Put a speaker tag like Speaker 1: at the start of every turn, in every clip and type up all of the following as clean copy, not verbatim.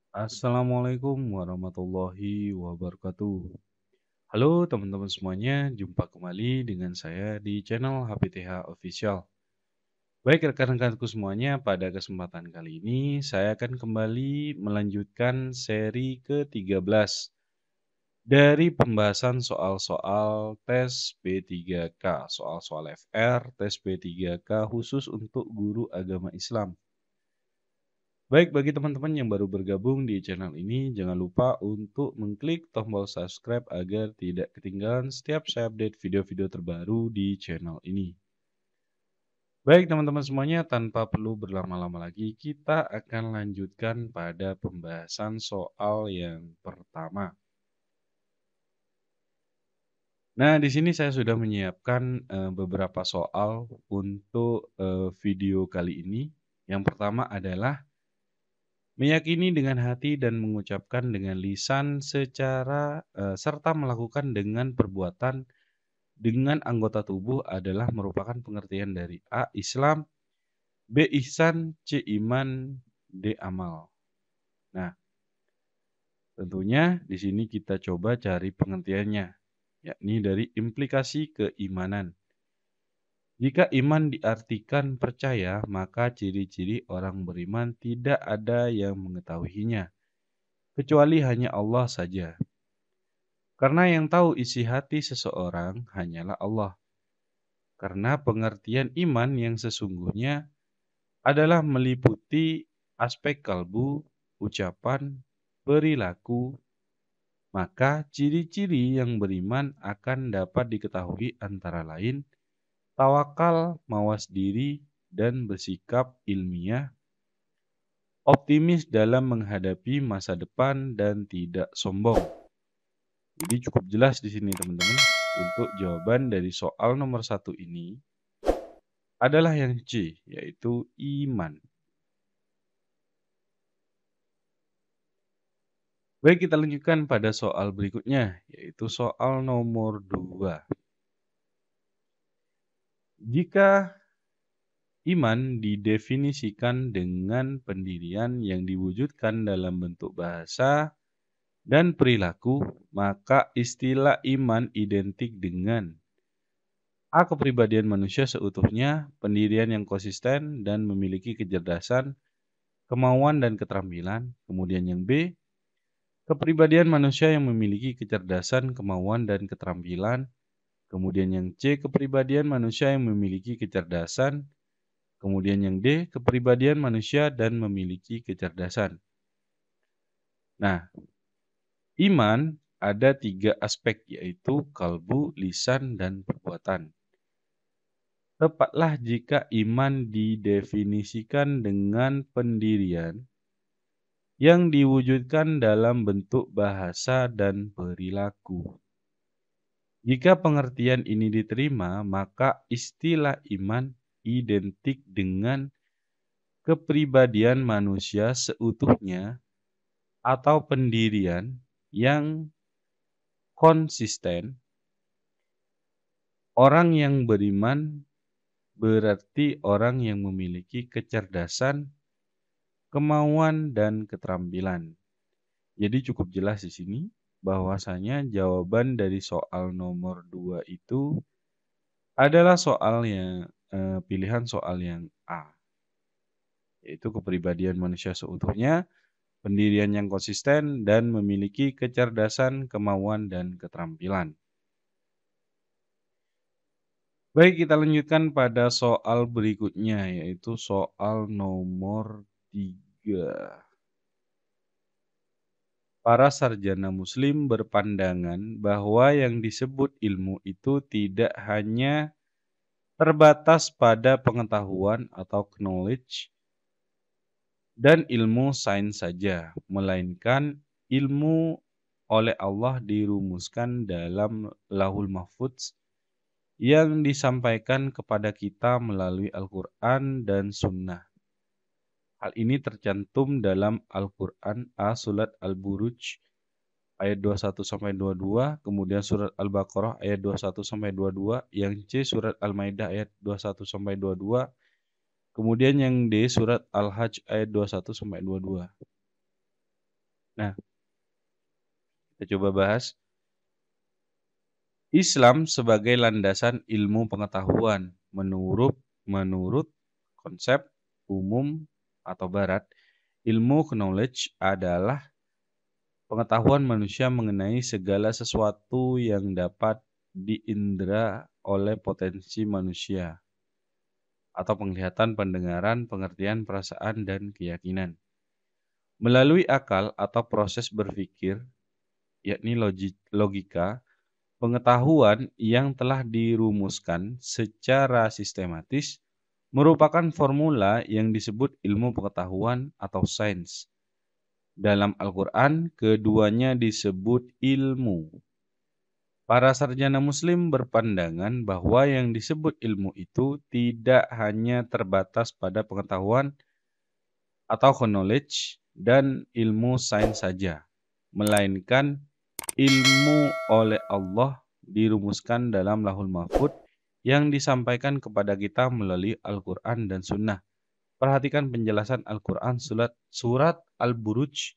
Speaker 1: Assalamualaikum warahmatullahi wabarakatuh. Halo teman-teman semuanya, jumpa kembali dengan saya di channel HPTH Official. Baik rekan-rekanku semuanya, pada kesempatan kali ini saya akan kembali melanjutkan seri ke-13 dari pembahasan soal-soal tes B3K, soal-soal FR, tes B3K khusus untuk guru agama Islam. Baik, bagi teman-teman yang baru bergabung di channel ini, jangan lupa untuk mengklik tombol subscribe agar tidak ketinggalan setiap saya update video-video terbaru di channel ini. Baik, teman-teman semuanya, tanpa perlu berlama-lama lagi, kita akan lanjutkan pada pembahasan soal yang pertama. Nah, di sini saya sudah menyiapkan beberapa soal untuk video kali ini. Yang pertama adalah meyakini dengan hati dan mengucapkan dengan lisan serta melakukan dengan perbuatan dengan anggota tubuh adalah merupakan pengertian dari A. Islam, B. Ihsan, C. Iman, D. Amal. Nah, tentunya di sini kita coba cari pengertiannya, yakni dari implikasi keimanan. Jika iman diartikan percaya, maka ciri-ciri orang beriman tidak ada yang mengetahuinya, kecuali hanya Allah saja. Karena yang tahu isi hati seseorang hanyalah Allah. Karena pengertian iman yang sesungguhnya adalah meliputi aspek kalbu, ucapan, perilaku, maka ciri-ciri yang beriman akan dapat diketahui antara lain tawakal, mawas diri, dan bersikap ilmiah, optimis dalam menghadapi masa depan, dan tidak sombong. Jadi cukup jelas di sini teman-teman. Untuk jawaban dari soal nomor 1 ini adalah yang C, yaitu iman. Baik, kita lanjutkan pada soal berikutnya, yaitu soal nomor 2. Jika iman didefinisikan dengan pendirian yang diwujudkan dalam bentuk bahasa dan perilaku, maka istilah iman identik dengan A. Kepribadian manusia seutuhnya, pendirian yang konsisten dan memiliki kecerdasan, kemauan dan keterampilan. Kemudian yang B. Kepribadian manusia yang memiliki kecerdasan, kemauan dan keterampilan. Kemudian yang C. Kepribadian manusia yang memiliki kecerdasan. Kemudian yang D. Kepribadian manusia dan memiliki kecerdasan. Nah, iman ada 3 aspek, yaitu kalbu, lisan, dan perbuatan. Tepatlah jika iman didefinisikan dengan pendirian yang diwujudkan dalam bentuk bahasa dan perilaku. Jika pengertian ini diterima, maka istilah iman identik dengan kepribadian manusia seutuhnya atau pendirian yang konsisten. Orang yang beriman berarti orang yang memiliki kecerdasan, kemauan, dan keterampilan. Jadi cukup jelas di sini bahwasanya jawaban dari soal nomor 2 itu adalah pilihan soal yang A, yaitu kepribadian manusia seutuhnya, pendirian yang konsisten, dan memiliki kecerdasan, kemauan, dan keterampilan. Baik, kita lanjutkan pada soal berikutnya, yaitu soal nomor 3. Para sarjana muslim berpandangan bahwa yang disebut ilmu itu tidak hanya terbatas pada pengetahuan atau knowledge dan ilmu sains saja, melainkan ilmu oleh Allah dirumuskan dalam Lauhul Mahfudz yang disampaikan kepada kita melalui Al-Quran dan Sunnah. Hal ini tercantum dalam Al-Quran Surat Al-Buruj ayat 21-22, kemudian surat Al-Baqarah ayat 21-22, yang C surat Al-Maidah ayat 21-22, kemudian yang D surat Al-Hajj ayat 21-22. Nah, kita coba bahas Islam sebagai landasan ilmu pengetahuan. Menurut konsep umum atau barat, ilmu knowledge adalah pengetahuan manusia mengenai segala sesuatu yang dapat diindra oleh potensi manusia atau penglihatan, pendengaran, pengertian, perasaan, dan keyakinan. Melalui akal atau proses berpikir, yakni logika, pengetahuan yang telah dirumuskan secara sistematis merupakan formula yang disebut ilmu pengetahuan atau sains. Dalam Al-Quran, keduanya disebut ilmu. Para sarjana muslim berpandangan bahwa yang disebut ilmu itu tidak hanya terbatas pada pengetahuan atau knowledge dan ilmu sains saja, melainkan ilmu oleh Allah dirumuskan dalam Lauhul Mahfuz yang disampaikan kepada kita melalui Al-Quran dan Sunnah. Perhatikan penjelasan Al-Quran surat Al-Buruj,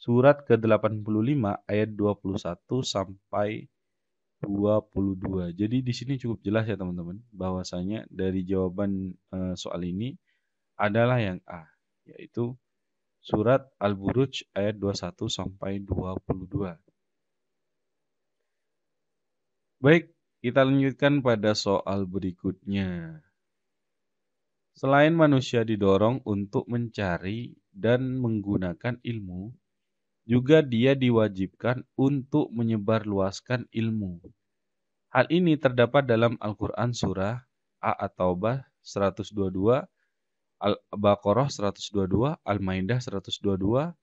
Speaker 1: surat ke-85 ayat 21 sampai 22. Jadi di sini cukup jelas ya teman-teman, bahwasanya dari jawaban soal ini adalah yang A, yaitu surat Al-Buruj ayat 21 sampai 22. Baik, kita lanjutkan pada soal berikutnya. Selain manusia didorong untuk mencari dan menggunakan ilmu, juga dia diwajibkan untuk menyebarluaskan ilmu. Hal ini terdapat dalam Al-Quran surah At-Taubah 122, Al-Baqarah 122, Al-Maidah 122,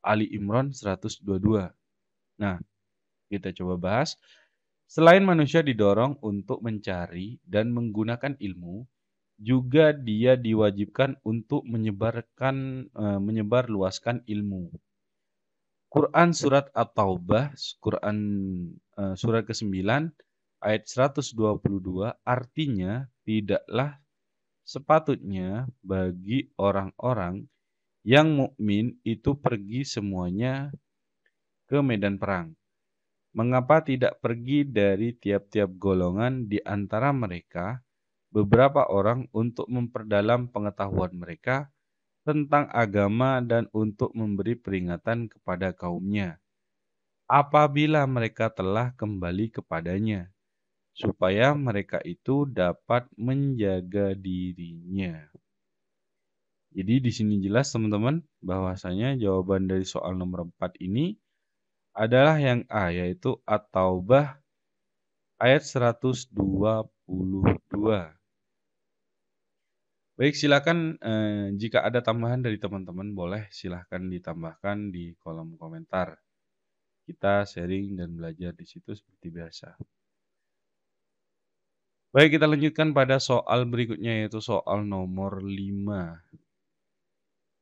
Speaker 1: Ali Imran 122. Nah, kita coba bahas. Selain manusia didorong untuk mencari dan menggunakan ilmu, juga dia diwajibkan untuk menyebarluaskan ilmu. Quran surat At-Taubah, surat ke-9 ayat 122 artinya tidaklah sepatutnya bagi orang-orang yang mukmin itu pergi semuanya ke medan perang. Mengapa tidak pergi dari tiap-tiap golongan di antara mereka beberapa orang untuk memperdalam pengetahuan mereka tentang agama dan untuk memberi peringatan kepada kaumnya apabila mereka telah kembali kepadanya, supaya mereka itu dapat menjaga dirinya. Jadi di sini jelas teman-teman bahwasanya jawaban dari soal nomor 4 ini adalah yang A, yaitu At-Taubah ayat 122. Baik, silakan jika ada tambahan dari teman-teman boleh silahkan ditambahkan di kolom komentar. Kita sharing dan belajar di situ seperti biasa. Baik, kita lanjutkan pada soal berikutnya yaitu soal nomor 5.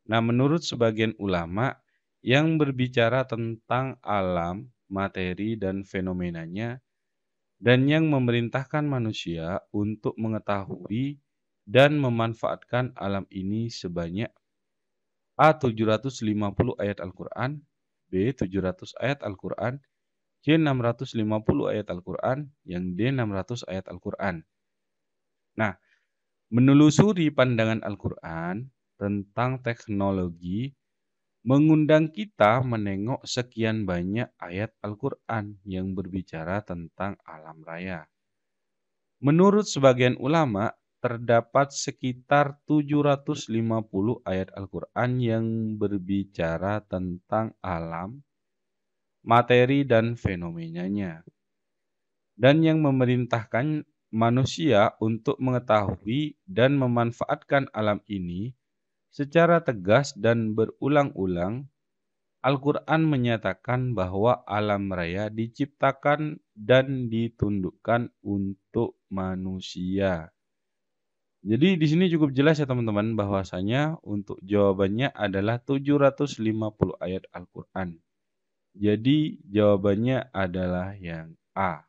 Speaker 1: Nah, menurut sebagian ulama yang berbicara tentang alam, materi, dan fenomenanya, dan yang memerintahkan manusia untuk mengetahui dan memanfaatkan alam ini sebanyak A. 750 ayat Al-Quran, B. 700 ayat Al-Quran, C. 650 ayat Al-Quran, yang D. 600 ayat Al-Quran. Nah, menelusuri pandangan Al-Quran tentang teknologi mengundang kita menengok sekian banyak ayat Al-Quran yang berbicara tentang alam raya. Menurut sebagian ulama, terdapat sekitar 750 ayat Al-Quran yang berbicara tentang alam, materi, dan fenomenanya, dan yang memerintahkan manusia untuk mengetahui dan memanfaatkan alam ini secara tegas dan berulang-ulang. Al-Quran menyatakan bahwa alam raya diciptakan dan ditundukkan untuk manusia. Jadi di sini cukup jelas ya teman-teman bahwasanya untuk jawabannya adalah 750 ayat Al-Quran. Jadi jawabannya adalah yang A.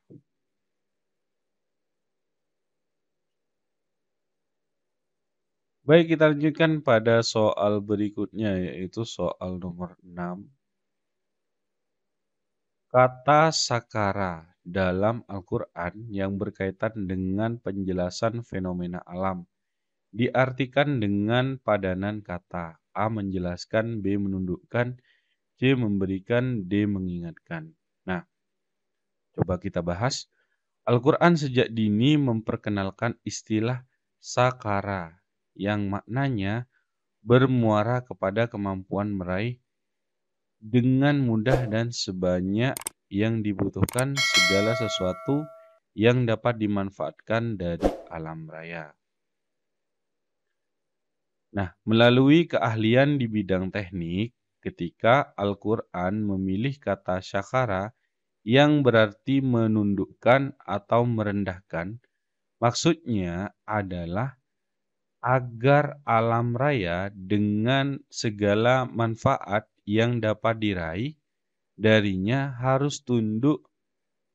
Speaker 1: Baik, kita lanjutkan pada soal berikutnya yaitu soal nomor 6. Kata sakara dalam Al-Quran yang berkaitan dengan penjelasan fenomena alam diartikan dengan padanan kata. A menjelaskan, B menundukkan, C memberikan, D mengingatkan. Nah, coba kita bahas. Al-Quran sejak dini memperkenalkan istilah sakara yang maknanya bermuara kepada kemampuan meraih dengan mudah dan sebanyak yang dibutuhkan segala sesuatu yang dapat dimanfaatkan dari alam raya. Nah, melalui keahlian di bidang teknik, ketika Al-Quran memilih kata syakara yang berarti menundukkan atau merendahkan, maksudnya adalah agar alam raya dengan segala manfaat yang dapat diraih darinya harus tunduk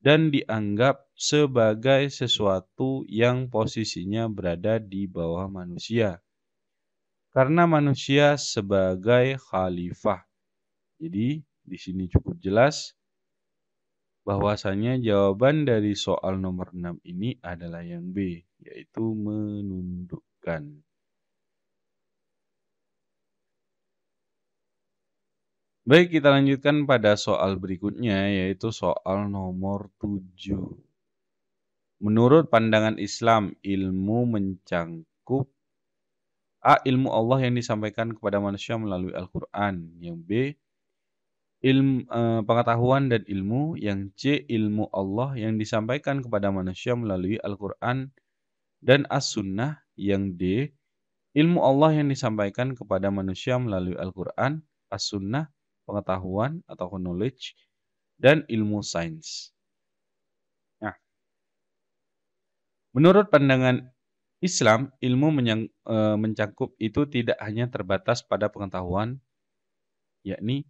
Speaker 1: dan dianggap sebagai sesuatu yang posisinya berada di bawah manusia. Karena manusia sebagai khalifah. Jadi, di sini cukup jelas bahwasanya jawaban dari soal nomor 6 ini adalah yang B, yaitu menundukkan. Baik, kita lanjutkan pada soal berikutnya, yaitu soal nomor 7. Menurut pandangan Islam, ilmu mencangkup A. Ilmu Allah yang disampaikan kepada manusia melalui Al-Quran. Yang B. Pengetahuan dan ilmu. Yang C. Ilmu Allah yang disampaikan kepada manusia melalui Al-Quran dan As-Sunnah. Yang D. Ilmu Allah yang disampaikan kepada manusia melalui Al-Quran, As-Sunnah, pengetahuan atau knowledge, dan ilmu sains. Nah, menurut pandangan Islam, ilmu mencangkup itu tidak hanya terbatas pada pengetahuan, yakni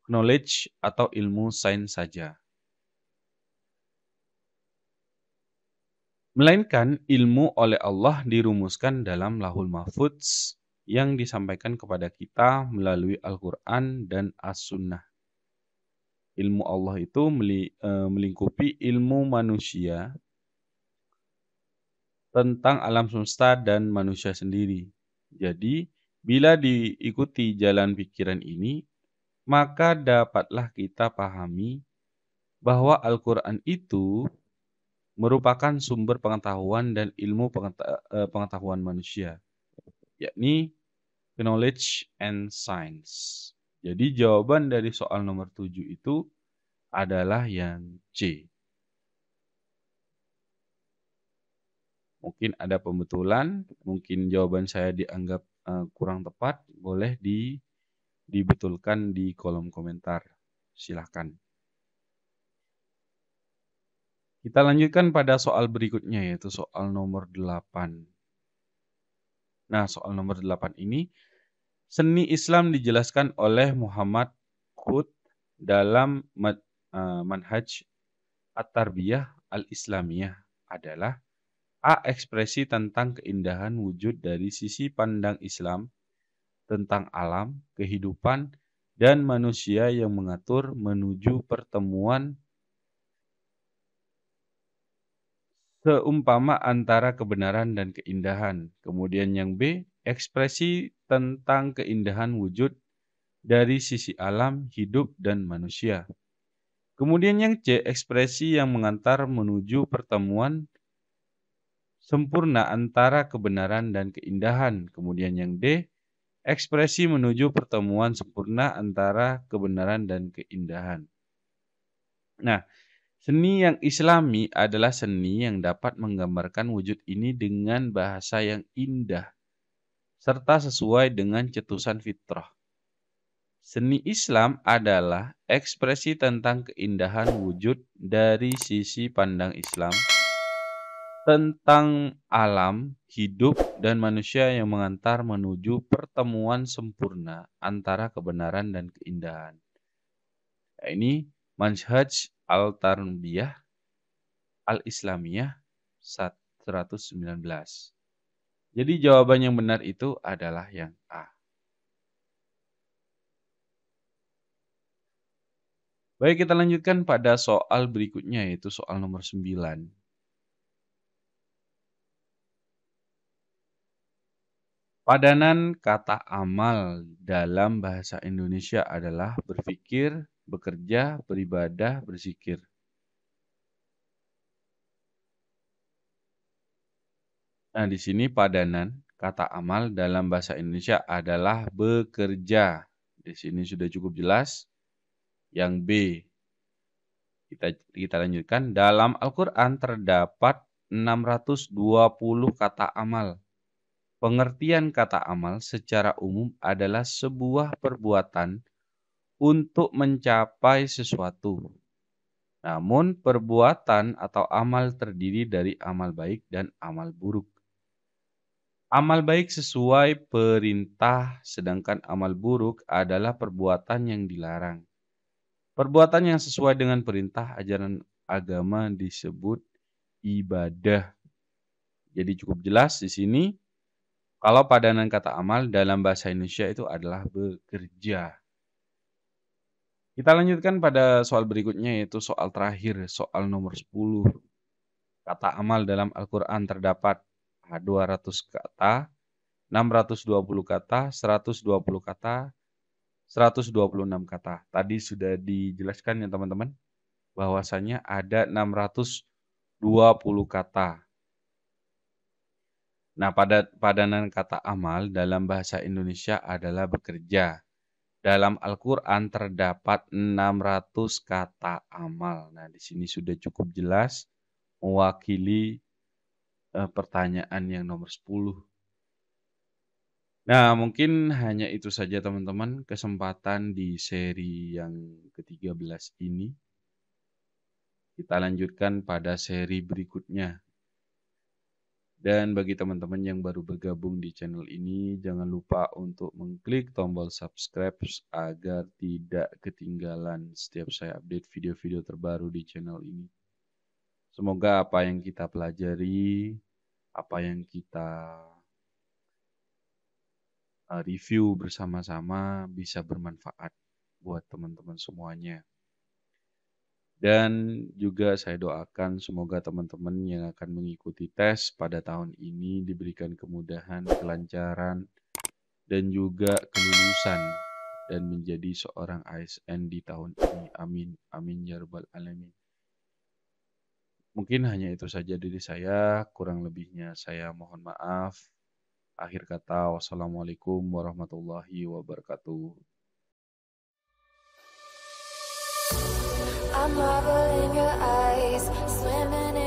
Speaker 1: knowledge atau ilmu sains saja. Melainkan ilmu oleh Allah dirumuskan dalam Lauhul Mahfudz yang disampaikan kepada kita melalui Al-Quran dan As-Sunnah. Ilmu Allah itu melingkupi ilmu manusia tentang alam semesta dan manusia sendiri. Jadi, bila diikuti jalan pikiran ini, maka dapatlah kita pahami bahwa Al-Quran itu merupakan sumber pengetahuan dan ilmu pengetahuan manusia, yakni knowledge and science. Jadi jawaban dari soal nomor 7 itu adalah yang C. Mungkin ada pembetulan, mungkin jawaban saya dianggap kurang tepat, boleh dibetulkan di kolom komentar. Silahkan. Kita lanjutkan pada soal berikutnya, yaitu soal nomor 8. Nah, soal nomor 8 ini, seni Islam dijelaskan oleh Muhammad Qutb dalam Manhaj At-Tarbiyah Al-Islamiyah adalah A. Ekspresi tentang keindahan wujud dari sisi pandang Islam tentang alam, kehidupan, dan manusia yang mengatur menuju pertemuan seumpama antara kebenaran dan keindahan. Kemudian yang B, ekspresi tentang keindahan wujud dari sisi alam, hidup, dan manusia. Kemudian yang C, ekspresi yang mengantar menuju pertemuan sempurna antara kebenaran dan keindahan. Kemudian yang D, ekspresi menuju pertemuan sempurna antara kebenaran dan keindahan. Nah, seni yang Islami adalah seni yang dapat menggambarkan wujud ini dengan bahasa yang indah, serta sesuai dengan cetusan fitrah. Seni Islam adalah ekspresi tentang keindahan wujud dari sisi pandang Islam, tentang alam, hidup, dan manusia yang mengantar menuju pertemuan sempurna antara kebenaran dan keindahan. Nah, ini Manhaj Al-Tarbiyah Al-Islamiyah 119. Jadi jawaban yang benar itu adalah yang A. Baik, kita lanjutkan pada soal berikutnya, yaitu soal nomor 9. Padanan kata amal dalam bahasa Indonesia adalah berpikir, bekerja, beribadah, berzikir. Nah, di sini padanan kata amal dalam bahasa Indonesia adalah bekerja. Di sini sudah cukup jelas. Yang B, kita lanjutkan. Dalam Al-Quran terdapat 620 kata amal. Pengertian kata amal secara umum adalah sebuah perbuatan untuk mencapai sesuatu. Namun, perbuatan atau amal terdiri dari amal baik dan amal buruk. Amal baik sesuai perintah, sedangkan amal buruk adalah perbuatan yang dilarang. Perbuatan yang sesuai dengan perintah ajaran agama disebut ibadah. Jadi cukup jelas di sini kalau padanan kata amal dalam bahasa Indonesia itu adalah bekerja. Kita lanjutkan pada soal berikutnya, yaitu soal terakhir, soal nomor 10. Kata amal dalam Al-Quran terdapat 200 kata, 620 kata, 120 kata, 126 kata. Tadi sudah dijelaskan ya teman-teman, bahwasanya ada 620 kata. Nah, padanan kata amal dalam bahasa Indonesia adalah bekerja. Dalam Al-Quran terdapat 600 kata amal. Nah, di sini sudah cukup jelas mewakili pertanyaan yang nomor 10. Nah, mungkin hanya itu saja teman-teman kesempatan di seri yang ke-13 ini. Kita lanjutkan pada seri berikutnya. Dan bagi teman-teman yang baru bergabung di channel ini, jangan lupa untuk mengklik tombol subscribe agar tidak ketinggalan setiap saya update video-video terbaru di channel ini. Semoga apa yang kita pelajari, apa yang kita review bersama-sama bisa bermanfaat buat teman-teman semuanya. Dan juga saya doakan semoga teman-teman yang akan mengikuti tes pada tahun ini diberikan kemudahan, kelancaran, dan juga kelulusan dan menjadi seorang ASN di tahun ini. Amin. Amin ya rabbal alamin. Mungkin hanya itu saja dari saya, kurang lebihnya saya mohon maaf. Akhir kata, wassalamualaikum warahmatullahi wabarakatuh.
Speaker 2: I'm marveling your eyes, swimming in